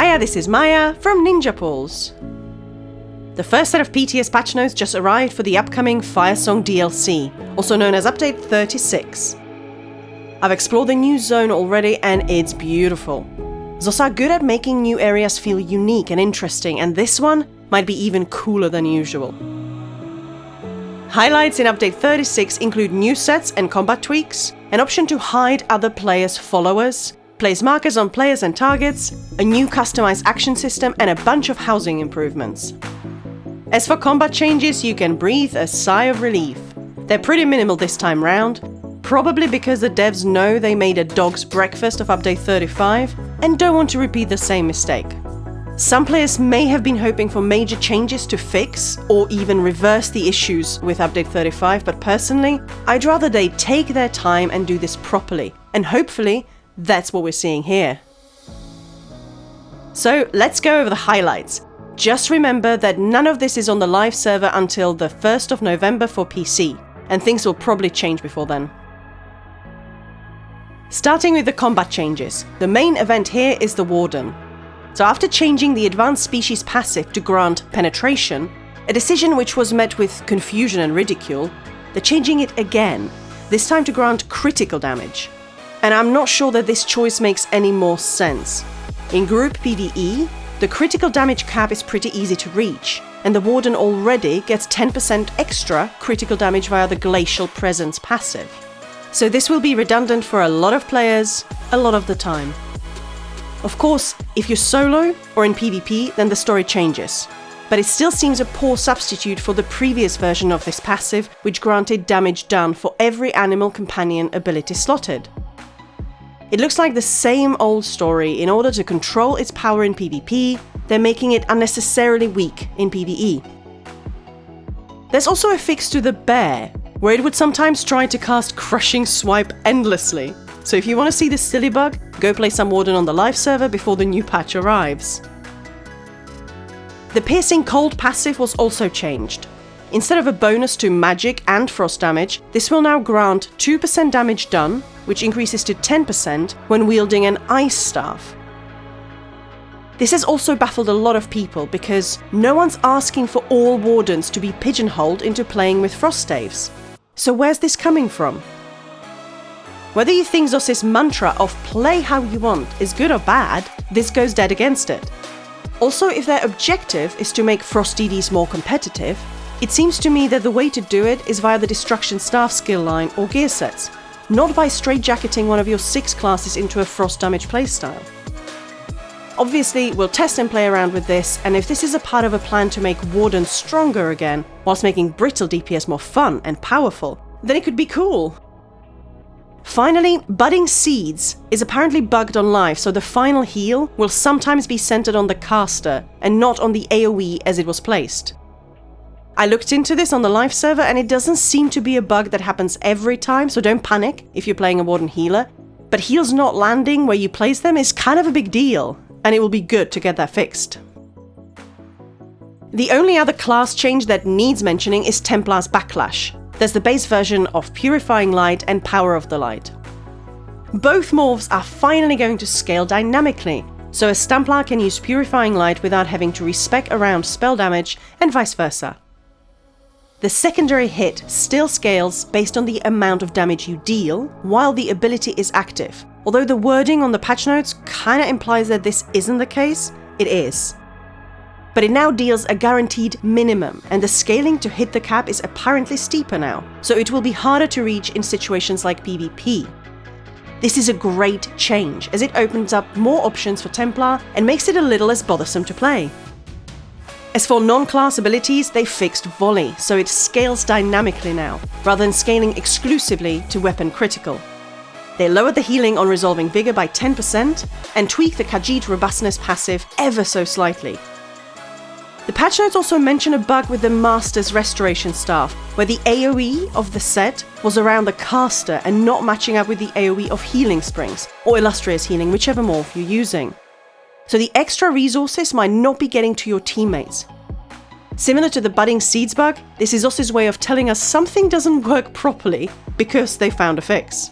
Hiya, this is Maya from Ninja Pools. The first set of PTS patch notes just arrived for the upcoming Firesong DLC, also known as Update 36. I've explored the new zone already and it's beautiful. Zos are good at making new areas feel unique and interesting, and this one might be even cooler than usual. Highlights in Update 36 include new sets and combat tweaks, an option to hide other players' followers, place markers on players and targets, a new customized action system, and a bunch of housing improvements. As for combat changes, you can breathe a sigh of relief. They're pretty minimal this time round, probably because the devs know they made a dog's breakfast of Update 35 and don't want to repeat the same mistake. Some players may have been hoping for major changes to fix or even reverse the issues with Update 35, but personally, I'd rather they take their time and do this properly, and hopefully that's what we're seeing here. So let's go over the highlights. Just remember that none of this is on the live server until the 1st of November for PC, and things will probably change before then. Starting with the combat changes, the main event here is the Warden. So after changing the advanced species passive to grant penetration, a decision which was met with confusion and ridicule, they're changing it again, this time to grant critical damage. And I'm not sure that this choice makes any more sense. In group PvE, the critical damage cap is pretty easy to reach, and the Warden already gets 10% extra critical damage via the Glacial Presence passive. So this will be redundant for a lot of players, a lot of the time. Of course, if you're solo or in PvP, then the story changes. But it still seems a poor substitute for the previous version of this passive, which granted damage done for every animal companion ability slotted. It looks like the same old story. In order to control its power in PvP, they're making it unnecessarily weak in PvE. There's also a fix to the bear, where it would sometimes try to cast Crushing Swipe endlessly. So if you want to see this silly bug, go play some Warden on the live server before the new patch arrives. The Piercing Cold passive was also changed. Instead of a bonus to magic and frost damage, this will now grant 2% damage done, which increases to 10% when wielding an ice staff. This has also baffled a lot of people because no one's asking for all Wardens to be pigeonholed into playing with frost staves. So where's this coming from? Whether you think Zos's mantra of play how you want is good or bad, this goes dead against it. Also, if their objective is to make Frost DDs more competitive, it seems to me that the way to do it is via the Destruction Staff skill line or gear sets, not by straitjacketing one of your 6 classes into a frost damage playstyle. Obviously, we'll test and play around with this, and if this is a part of a plan to make Warden stronger again, whilst making Brittle DPS more fun and powerful, then it could be cool. Finally, Budding Seeds is apparently bugged on live, so the final heal will sometimes be centered on the caster and not on the AoE as it was placed. I looked into this on the live server and it doesn't seem to be a bug that happens every time, so don't panic if you're playing a Warden healer, but heals not landing where you place them is kind of a big deal, and it will be good to get that fixed. The only other class change that needs mentioning is Templar's Backlash. There's the base version of Purifying Light and Power of the Light. Both morphs are finally going to scale dynamically, so a Templar can use Purifying Light without having to respec around spell damage and vice versa. The secondary hit still scales based on the amount of damage you deal while the ability is active. Although the wording on the patch notes kinda implies that this isn't the case, it is. But it now deals a guaranteed minimum, and the scaling to hit the cap is apparently steeper now, so it will be harder to reach in situations like PvP. This is a great change, as it opens up more options for Templar and makes it a little less bothersome to play. As for non-class abilities, they fixed Volley, so it scales dynamically now, rather than scaling exclusively to weapon critical. They lowered the healing on Resolving Vigor by 10% and tweaked the Khajiit Robustness passive ever so slightly. The patch notes also mention a bug with the Master's Restoration Staff, where the AoE of the set was around the caster and not matching up with the AoE of Healing Springs, or Illustrious Healing, whichever morph you're using. So the extra resources might not be getting to your teammates. Similar to the Budding Seeds bug, this is Zos's way of telling us something doesn't work properly because they found a fix.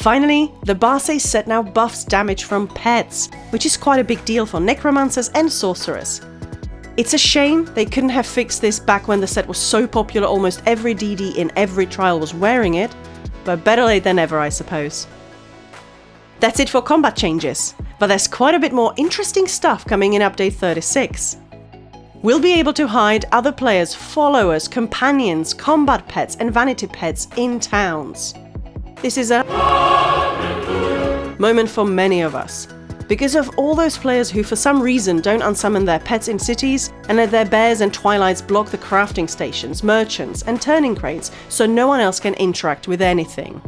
Finally, the Barse Set now buffs damage from pets, which is quite a big deal for necromancers and sorcerers. It's a shame they couldn't have fixed this back when the set was so popular almost every DD in every trial was wearing it, but better late than never, I suppose. That's it for combat changes, but there's quite a bit more interesting stuff coming in update 36. We'll be able to hide other players, followers, companions, combat pets and vanity pets in towns. This is a moment for many of us, because of all those players who for some reason don't unsummon their pets in cities and let their bears and twilights block the crafting stations, merchants and turning crates so no one else can interact with anything.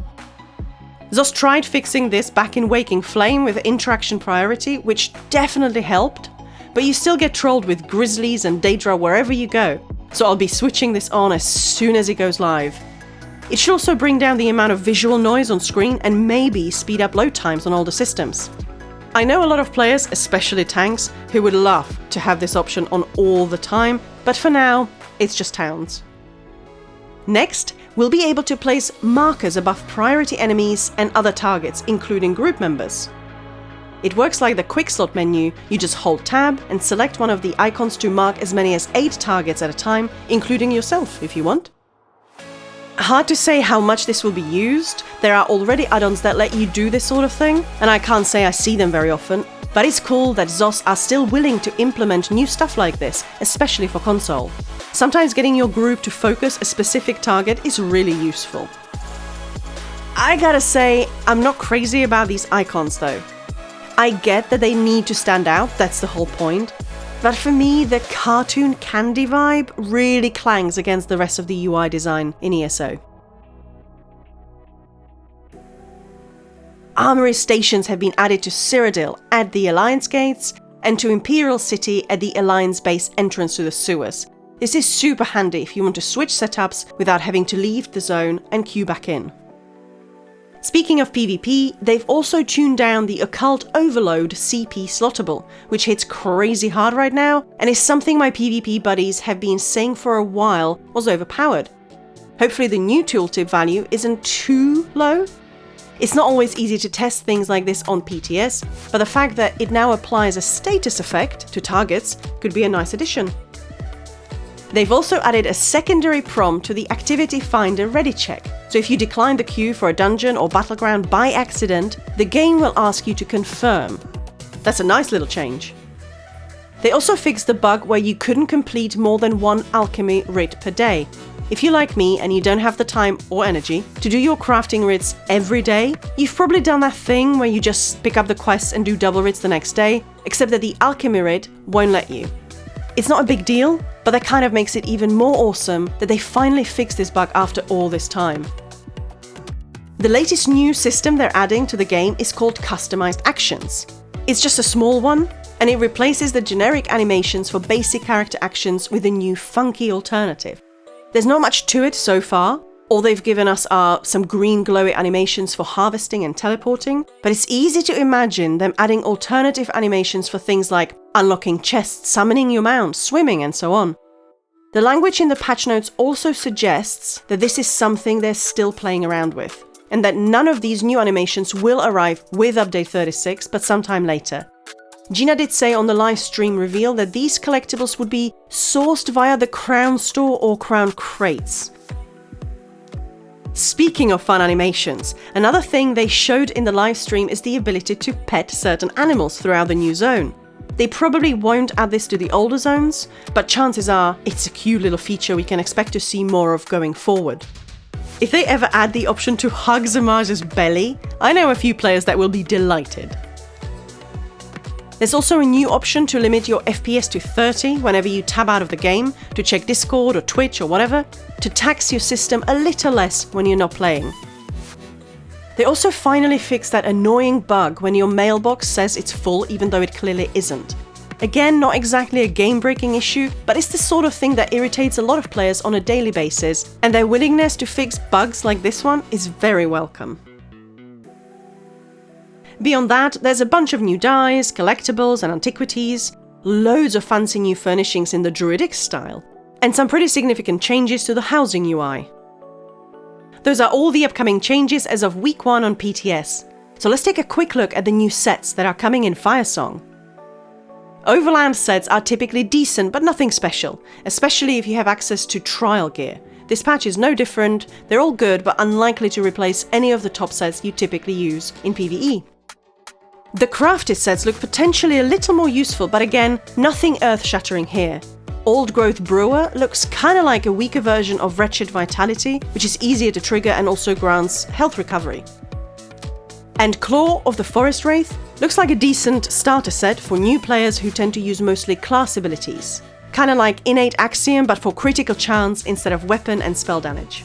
Zos tried fixing this back in Waking Flame with interaction priority, which definitely helped, but you still get trolled with grizzlies and Daedra wherever you go, so I'll be switching this on as soon as it goes live. It should also bring down the amount of visual noise on screen and maybe speed up load times on older systems. I know a lot of players, especially tanks, who would love to have this option on all the time, but for now, it's just towns. Next, we'll be able to place markers above priority enemies and other targets, including group members. It works like the quick slot menu. You just hold tab and select one of the icons to mark as many as 8 targets at a time, including yourself if you want. Hard to say how much this will be used. There are already add-ons that let you do this sort of thing, and I can't say I see them very often, but it's cool that Zos are still willing to implement new stuff like this, especially for console. Sometimes getting your group to focus a specific target is really useful. I gotta say, I'm not crazy about these icons though. I get that they need to stand out, that's the whole point. But for me, the cartoon candy vibe really clangs against the rest of the UI design in ESO. Armory stations have been added to Cyrodiil at the Alliance gates and to Imperial City at the Alliance base entrance to the sewers. This is super handy if you want to switch setups without having to leave the zone and queue back in. Speaking of PvP, they've also tuned down the Occult Overload CP slottable, which hits crazy hard right now and is something my PvP buddies have been saying for a while was overpowered. Hopefully the new tooltip value isn't too low. It's not always easy to test things like this on PTS, but the fact that it now applies a status effect to targets could be a nice addition. They've also added a secondary prompt to the Activity Finder ready check, so if you decline the queue for a dungeon or battleground by accident, the game will ask you to confirm. That's a nice little change. They also fixed the bug where you couldn't complete more than 1 alchemy writ per day. If you're like me and you don't have the time or energy to do your crafting writs every day, you've probably done that thing where you just pick up the quests and do double writs the next day, except that the alchemy writ won't let you. It's not a big deal, but that kind of makes it even more awesome that they finally fixed this bug after all this time. The latest new system they're adding to the game is called Customized Actions. It's just a small one, and it replaces the generic animations for basic character actions with a new funky alternative. There's not much to it so far. All they've given us are some green glowy animations for harvesting and teleporting, but it's easy to imagine them adding alternative animations for things like unlocking chests, summoning your mount, swimming, and so on. The language in the patch notes also suggests that this is something they're still playing around with, and that none of these new animations will arrive with update 36, but sometime later. Gina did say on the live stream reveal that these collectibles would be sourced via the Crown Store or Crown Crates. Speaking of fun animations, another thing they showed in the live stream is the ability to pet certain animals throughout the new zone. They probably won't add this to the older zones, but chances are it's a cute little feature we can expect to see more of going forward. If they ever add the option to hug Zamaja's belly, I know a few players that will be delighted. There's also a new option to limit your FPS to 30 whenever you tab out of the game, to check Discord or Twitch or whatever, to tax your system a little less when you're not playing. They also finally fixed that annoying bug when your mailbox says it's full even though it clearly isn't. Again, not exactly a game-breaking issue, but it's the sort of thing that irritates a lot of players on a daily basis, and their willingness to fix bugs like this one is very welcome. Beyond that, there's a bunch of new dyes, collectibles and antiquities, loads of fancy new furnishings in the Druidic style, and some pretty significant changes to the housing UI. Those are all the upcoming changes as of week 1 on PTS. So let's take a quick look at the new sets that are coming in Firesong. Overland sets are typically decent, but nothing special, especially if you have access to trial gear. This patch is no different, they're all good, but unlikely to replace any of the top sets you typically use in PvE. The crafted sets look potentially a little more useful, but again, nothing earth-shattering here. Old Growth Brewer looks kinda like a weaker version of Wretched Vitality, which is easier to trigger and also grants health recovery. And Claw of the Forest Wraith looks like a decent starter set for new players who tend to use mostly class abilities. Kinda like Innate Axiom, but for critical chance instead of weapon and spell damage.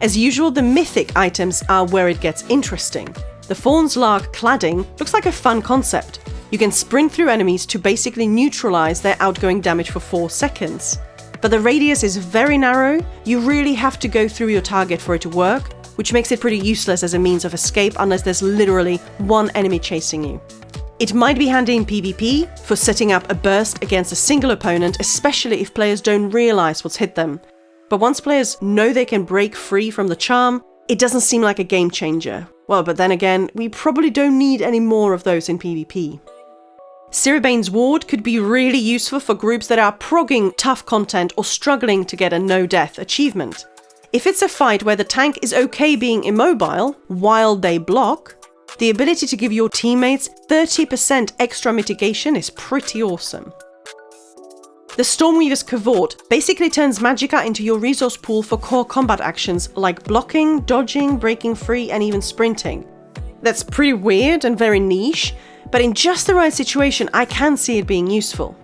As usual, the mythic items are where it gets interesting. The Fawn's Lark cladding looks like a fun concept. You can sprint through enemies to basically neutralize their outgoing damage for 4 seconds. But the radius is very narrow, you really have to go through your target for it to work, which makes it pretty useless as a means of escape unless there's literally one enemy chasing you. It might be handy in PvP for setting up a burst against a single opponent, especially if players don't realize what's hit them. But once players know they can break free from the charm, it doesn't seem like a game changer. Well, but then again, we probably don't need any more of those in PvP. Ciribane's Ward could be really useful for groups that are progging tough content or struggling to get a no-death achievement. If it's a fight where the tank is okay being immobile while they block, the ability to give your teammates 30% extra mitigation is pretty awesome. The Stormweaver's Cavort basically turns Magicka into your resource pool for core combat actions like blocking, dodging, breaking free, and even sprinting. That's pretty weird and very niche, but in just the right situation I can see it being useful.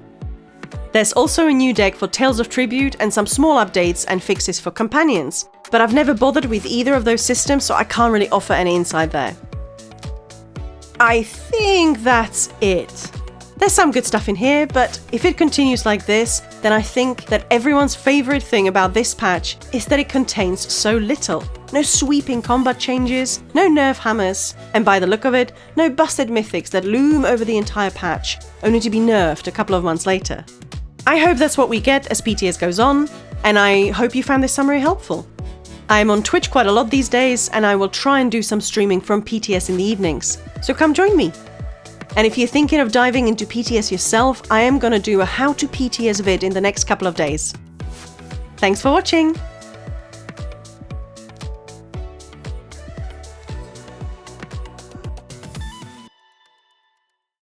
There's also a new deck for Tales of Tribute and some small updates and fixes for companions, but I've never bothered with either of those systems, so I can't really offer any insight there. I think that's it. There's some good stuff in here, but if it continues like this, then I think that everyone's favorite thing about this patch is that it contains so little. No sweeping combat changes, no nerf hammers, and by the look of it, no busted mythics that loom over the entire patch, only to be nerfed a couple of months later. I hope that's what we get as PTS goes on, and I hope you found this summary helpful. I'm on Twitch quite a lot these days, and I will try and do some streaming from PTS in the evenings, so come join me. And if you're thinking of diving into PTS yourself, I am gonna do a how to PTS vid in the next couple of days. Thanks for watching!